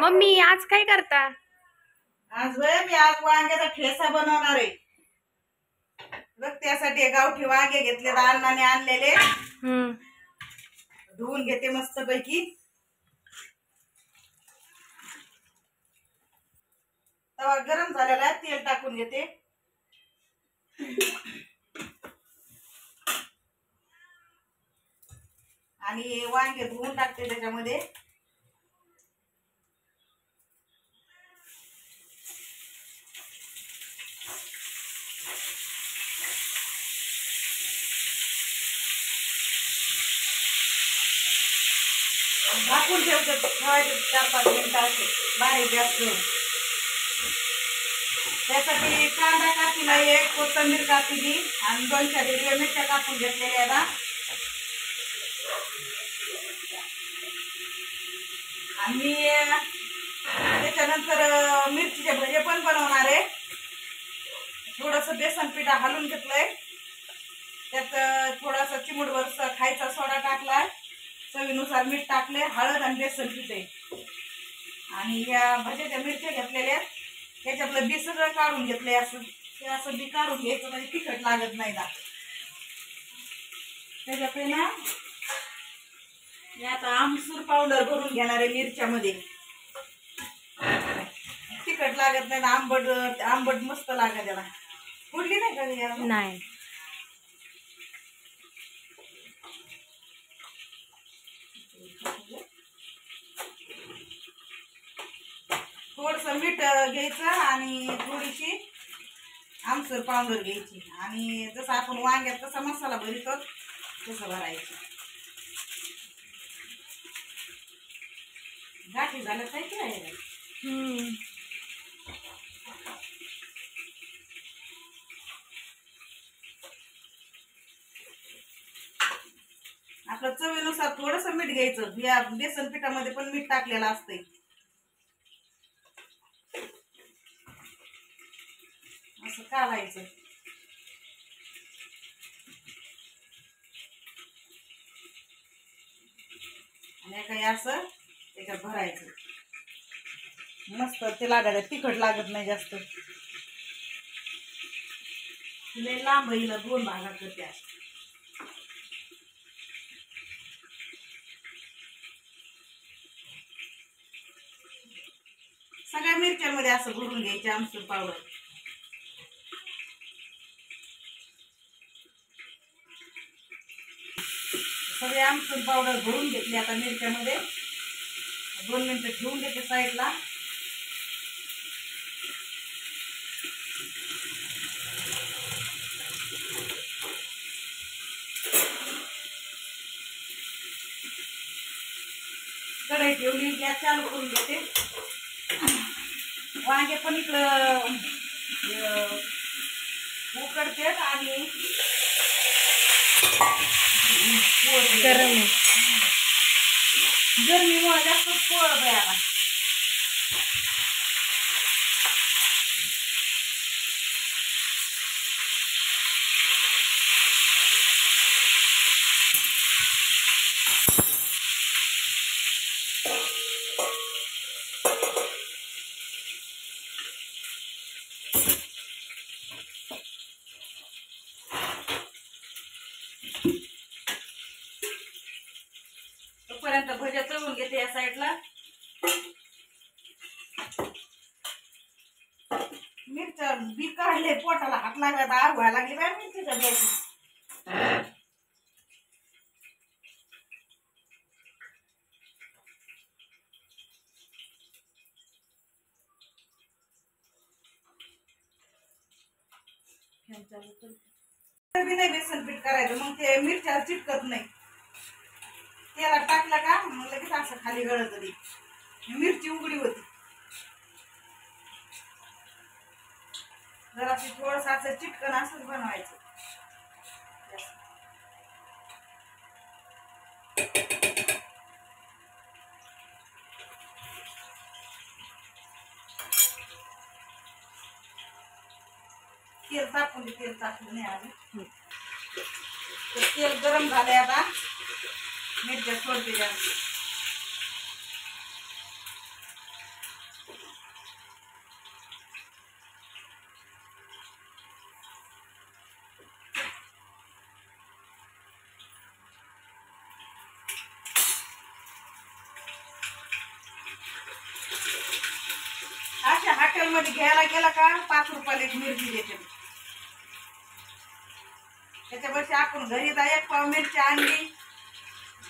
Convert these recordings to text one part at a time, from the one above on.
Mummy आज काय करता? आज मी आज वांग्याचा ठेसा बनवणार आहे. बघ त्यासाठी गावठी वांगे घेतले, अण्णाने आणलेले. धुवून घेते मस्त पैकी. तवा गरम झालेला आहे, तेल टाकून घेते. आणि वांगे धुवून टाकते त्याच्यामध्ये. झाकून ठेवते 4-5 मिनिटं बारीक गॅस करून. त्यासाठी कांदा कापीला एक, कोथिंबीर कापली आणि 2-4 हिरव्या मिरच्या कापून घेतलेल्या ना. आणि त्याच्यानंतर मिरचीचे भजे पण बनवणार आहे. थोडंसं बेसन पीठ हलवून घेतलंय. त्यात थोडासा चिमूटभर खायचा सोडा टाकलाय, चवीनुसार मीठ टाकले, हळद आणि बेसन पीठ आहे. आणि या भज्याच्या मिरच्या घेतलेल्या त्याच्यातलं बी सगळं काढून घेतलंय. असं बी काढून घ्यायचं म्हणजे तिखट लागत नाही ना. त्याच्यात ना आता आमसूर पावडर भरून घेणार आहे मिरच्यामध्ये. तिखट लागत नाही ना, आंबट मस्त लागत त्याला. फुडली नाही का? नाही. थोडस मीठ घ्यायचं आणि थोडीशी आमसूर पावडर घ्यायची. आणि जसं आपण वांग्यात कसा मसाला भरतो तसं भरायचं. गाठी झालं काय की आपलं चवीनुसार थोडस मीठ घ्यायचं. या बेसन पिठामध्ये पण मीठ टाकलेलं असतंय. असं काढायचं. आणि काही असं त्याच्यात भरायचं. मस्त ते लागत, तिखट लागत नाही जास्त. लय लांब हिला 2 भागात करते. सगळ्या मिरच्यांमध्ये असं भरून घ्यायचे आमसूर पावडर. सगळे आमसूर पावडर भरून घेतली आता मिरच्यामध्ये. 2 मिनिटं ठेवून देते साईडला. कढई ठेवली, गॅस चालू करून घेते. वांगे पण इकडं उकडते आणि गरम गरमीमुळे जास्त पोळत आहे आता. तोपर्यंत भज्या तळून घेते या साईडला. मिरच्या बी काढले, पोटाला हात लागला, आग व्हायला लागली बाय मिरचीच्या बियाची. नाही बेसन पीठ करायचं, मग ते मिरच्याला चिटकत नाही. त्याला टाकलं का मग लगेच असं खाली गळत तरी मिरची उघडी होती. जरा थोडस असं चिटकन असंच बनवायचं. तेल टाकून दे. तेल टाकलं नाही आधी. तेल गरम झालंय आता. मिरच्या सोडते जास्त. मध्ये घ्यायला गेला का 5 रुपयाला एक मिरची देते. त्याच्यापेक्षा आपण घरी 1 पाव मिरची आणली,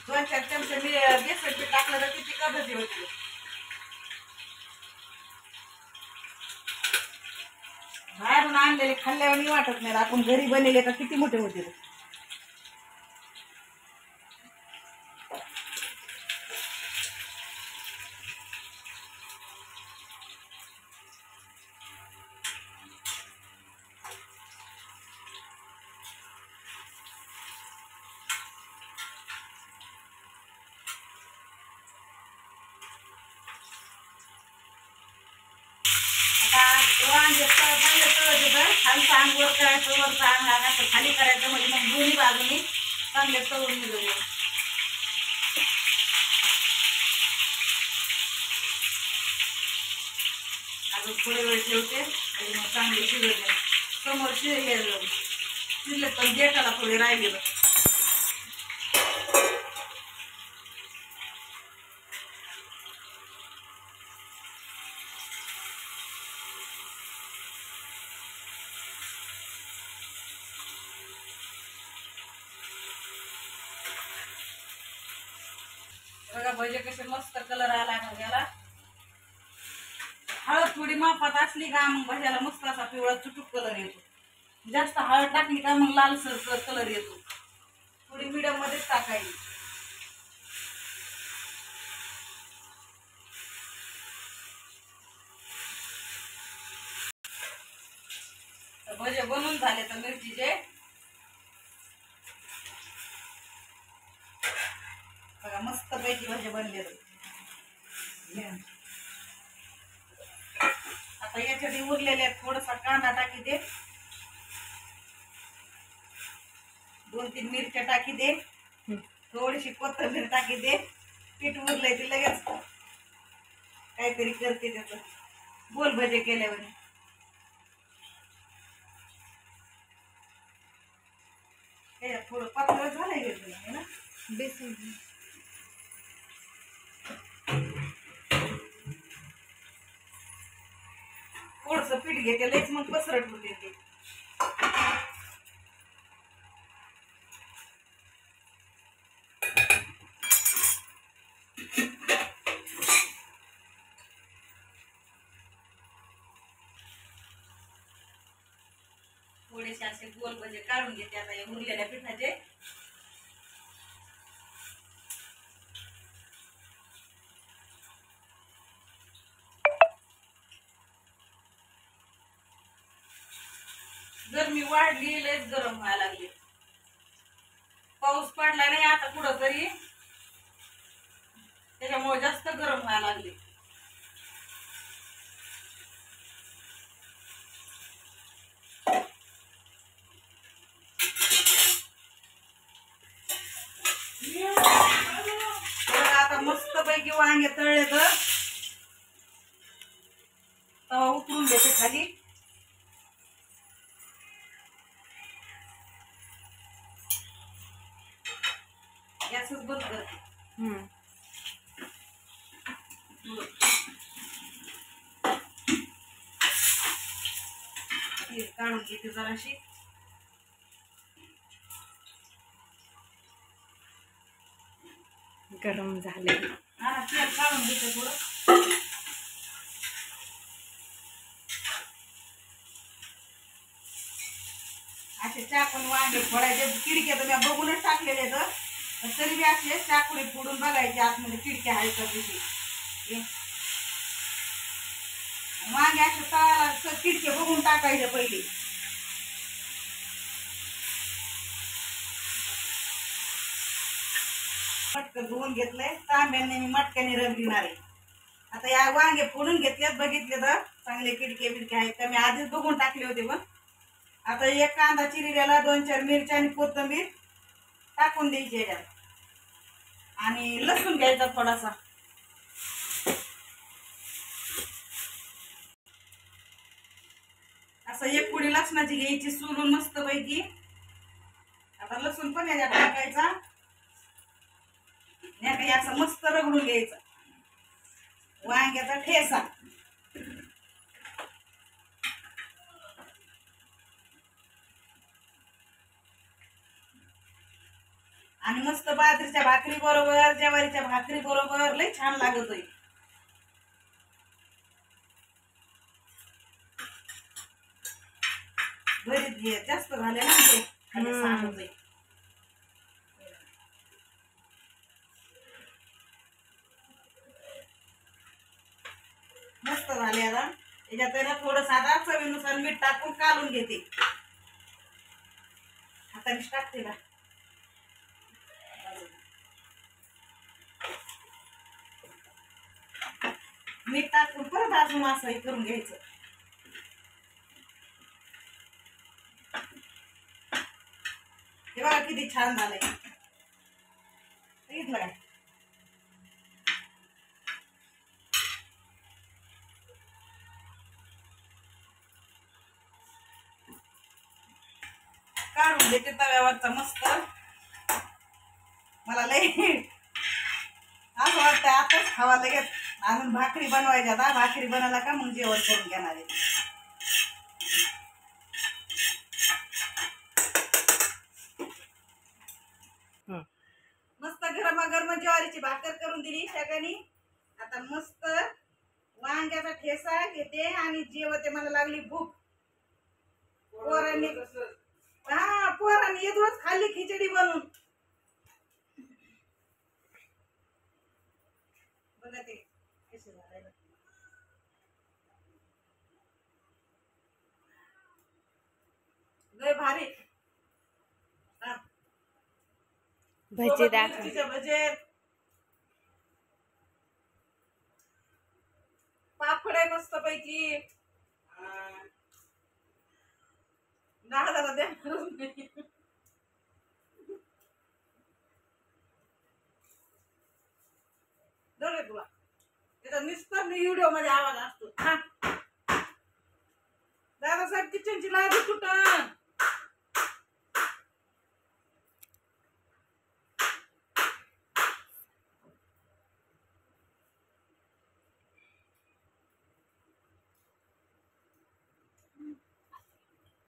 2-4 चमचे बेसन पीठ टाकलं तर किती कबजी होती. बाहेरून आणलेले खाल्ल्यावर वाटत नाही, आपण घरी बनवले का किती मोठे होते. खालचं अंग वर करायचं, वरचं अंग लागायचं खाली करायचं, म्हणजे मग दोन्ही बाजूनी चांगले तळून मिळवले. अजून थोडे वेळ ठेवते आणि मग चांगले शिजले. समोर शिजले पण देठाला थोडे राहिलेलं. बघा भजे कसे मस्त कलर आला भज्याला. हळद थोडी मापात असली का मग भज्याला मस्त असा पिवळा चुटूक कलर येतो. जास्त हळद टाकली का मग लालसर कलर येतो. थोडी मीडियम मध्येच टाकायची. भजे बनवून झाले तर मिरचीचे बघा मस्त पैकी भजे बनले. आता याच्यात उरलेले थोडासा कांदा टाकी दे, 2-3 मिरच्या टाकी दे, थोडीशी कोथिंबीर टाकी दे. पीठ उरलंय ते लगेच काहीतरी करते त्याच गोल भजे केल्यावर. थोडं पातळ झालंय घेतलं ना बेसन. थोडस पीठ घेते लयच मग पसरट होते ते. थोडेसे असे गोल भजे काढून घेते आता या उरलेल्या पिठाचे. गरमी वाढली, लयच गरम व्हायला लागली. पाऊस पडला नाही आता कुठं तरी, त्याच्यामुळे जास्त गरम व्हायला लागली. आता मस्त पैकी वांगे तळले तर तवा उतरून देते खाली. गॅसच बंद करते. काढून घेते जराशी. गरम झाले. हा तेल काढून घेते थोडं. असे चाकून वांगे फोडायचे. खिडक्या तर मी बघूनच टाकलेले तर तरी बी असे चाकुने फोडून बघायचे आतमध्ये खिडक्या आहेत का तिथे. वांगे असे तळाला खिडके बघून टाकायचे पहिले. मटकं धुवून घेतलंय. तांब्याने मी मटक्याने रंग देणार आहे. आता या वांगे फोडून घेतलेत, बघितले तर चांगले खिडके बिडके आहेत का मी आधीच बघून टाकले होते. पण आता एक कांदा चिरलेला, 2-4 मिरच्या आणि कोथिंबीर टाकून द्यायची याच्यात. आणि लसूण घ्यायचा थोडासा. असं एक पुडी लसणाची घ्यायची सोलून मस्त पैकी. आता लसूण पण याच्यात टाकायचा. असं मस्त रगडून घ्यायचं. वांग्याचा ठेसा बाजरीच्या भाकरी बरोबर, ज्वारीच्या भाकरी बरोबर लय छान लागतोय. भरीत जास्त झाले ना ते सांगतोय. मस्त झाले. आता त्याच्यात थोडं साधा चवीनुसार मीठ टाकून कालून घेते. हातानेच टाकते ना. मीठ टाकून परत अजून असं हे करून घ्यायचं. हे बघा किती छान झालंय. बघितलं काय? काढून देते तव्यावरचा मस्त. मला लय असं वाटतं आताच खावा लगेच. अजून भाकरी बनवायच्या. आता भाकरी बनवला का मग जेवण करून घेणार आहे. मस्त गरमागरम ज्वारीची भाकर करून दिली सगळ्यांनी. आता मस्त वांग्याचा ठेसा घेते आणि जेवते. मला लागली भूक. पोरांनी पोरांनी येतच खाल्ली खिचडी बनवून. बघा ते कसे झाले. लय भारी. भजी दाखव. भजे, पापड आहे मस्त पैकी. नादाला द्या तुला त्याचा नुसता व्हिडिओ मध्ये आवाज असतो. दादासाहेब किचनची लादी कुठं